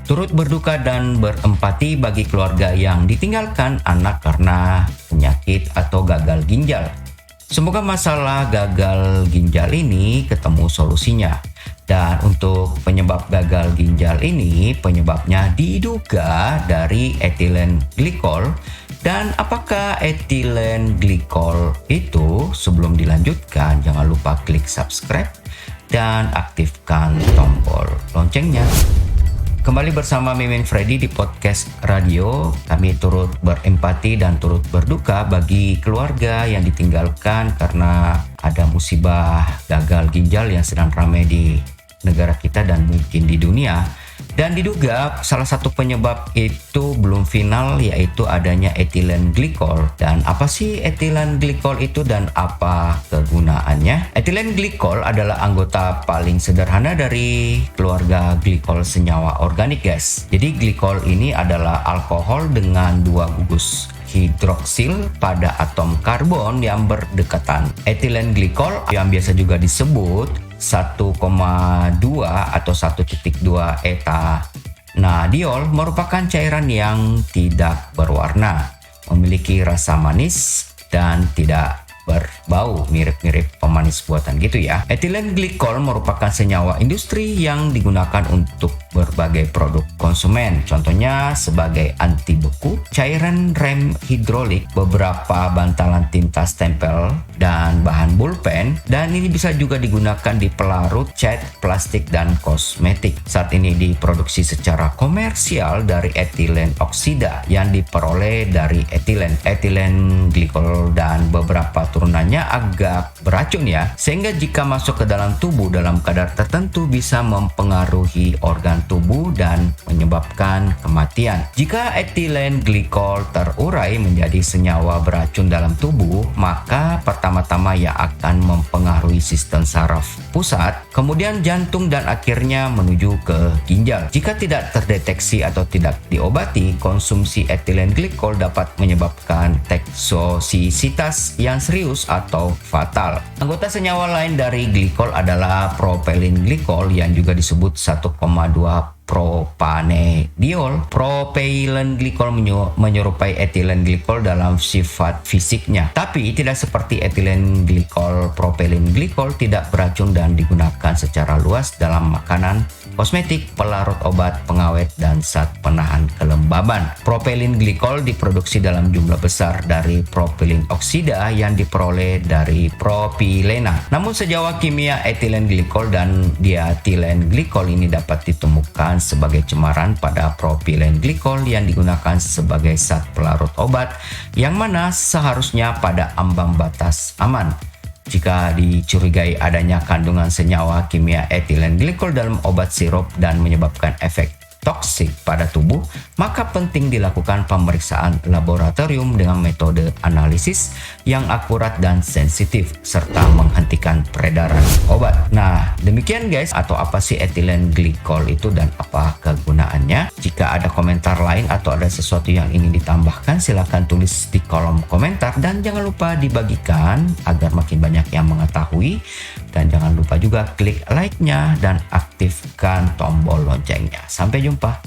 turut berduka dan berempati bagi keluarga yang ditinggalkan anak karena penyakit atau gagal ginjal. Semoga masalah gagal ginjal ini ketemu solusinya. Dan untuk penyebab gagal ginjal ini, penyebabnya diduga dari etilen glikol. Dan apakah etilen glikol itu? Sebelum dilanjutkan, jangan lupa klik subscribe dan aktifkan tombol loncengnya. Kembali bersama Mimin Freddy di podcast radio. Kami turut berempati dan turut berduka bagi keluarga yang ditinggalkan karena ada musibah gagal ginjal yang sedang ramai di negara kita dan mungkin di dunia. Dan diduga salah satu penyebab itu belum final, yaitu adanya etilen glikol. Dan apa sih etilen glikol itu dan apa kegunaannya? Etilen glikol adalah anggota paling sederhana dari keluarga glikol senyawa organik, guys. Jadi glikol ini adalah alkohol dengan dua gugus hidroksil pada atom karbon yang berdekatan. Etilen glikol yang biasa juga disebut 1,2 atau 1,2 etanadiol merupakan cairan yang tidak berwarna, memiliki rasa manis dan tidak berbau, mirip-mirip pemanis buatan gitu ya. Etilen glikol merupakan senyawa industri yang digunakan untuk berbagai produk konsumen. Contohnya sebagai anti beku, cairan rem hidrolik, beberapa bantalan tinta stempel, dan bahan pulpen. Dan ini bisa juga digunakan di pelarut, cat, plastik, dan kosmetik. Saat ini diproduksi secara komersial dari etilen oksida yang diperoleh dari etilen glikol, dan beberapa turunannya agak beracun ya, sehingga jika masuk ke dalam tubuh dalam kadar tertentu bisa mempengaruhi organ tubuh dan menyebabkan kematian. Jika etilen glikol terurai menjadi senyawa beracun dalam tubuh, maka pertama-tama ia akan mempengaruhi sistem saraf pusat, kemudian jantung, dan akhirnya menuju ke ginjal. Jika tidak terdeteksi atau tidak diobati, konsumsi etilen glikol dapat menyebabkan toksisitas yang serius atau fatal. Anggota senyawa lain dari glikol adalah propylene glikol yang juga disebut 1,2 propanediol. Propylene glikol menyerupai etilen glikol dalam sifat fisiknya, tapi tidak seperti etilen glikol. Propylene glikol tidak beracun dan digunakan secara luas dalam makanan, kosmetik, pelarut obat, pengawet, dan zat penahan kelembaban. Propylene glikol diproduksi dalam jumlah besar dari propilin oksida yang diperoleh dari propilena. Namun sejauh kimia, etilen glikol dan dietilen glikol ini dapat ditemukan sebagai cemaran pada propilen glikol yang digunakan sebagai zat pelarut obat, yang mana seharusnya pada ambang batas aman. Jika dicurigai adanya kandungan senyawa kimia etilen glikol dalam obat sirup dan menyebabkan efek toksik pada tubuh, maka penting dilakukan pemeriksaan laboratorium dengan metode analisis yang akurat dan sensitif, serta menghentikan peredaran obat. Nah, demikian guys, atau apa sih etilen glikol itu dan apa kegunaannya. Jika ada komentar lain atau ada sesuatu yang ingin ditambahkan, silahkan tulis di kolom komentar, dan jangan lupa dibagikan agar makin banyak yang mengetahui. Dan jangan lupa juga klik like-nya dan aktifkan tombol loncengnya. Sampai jumpa.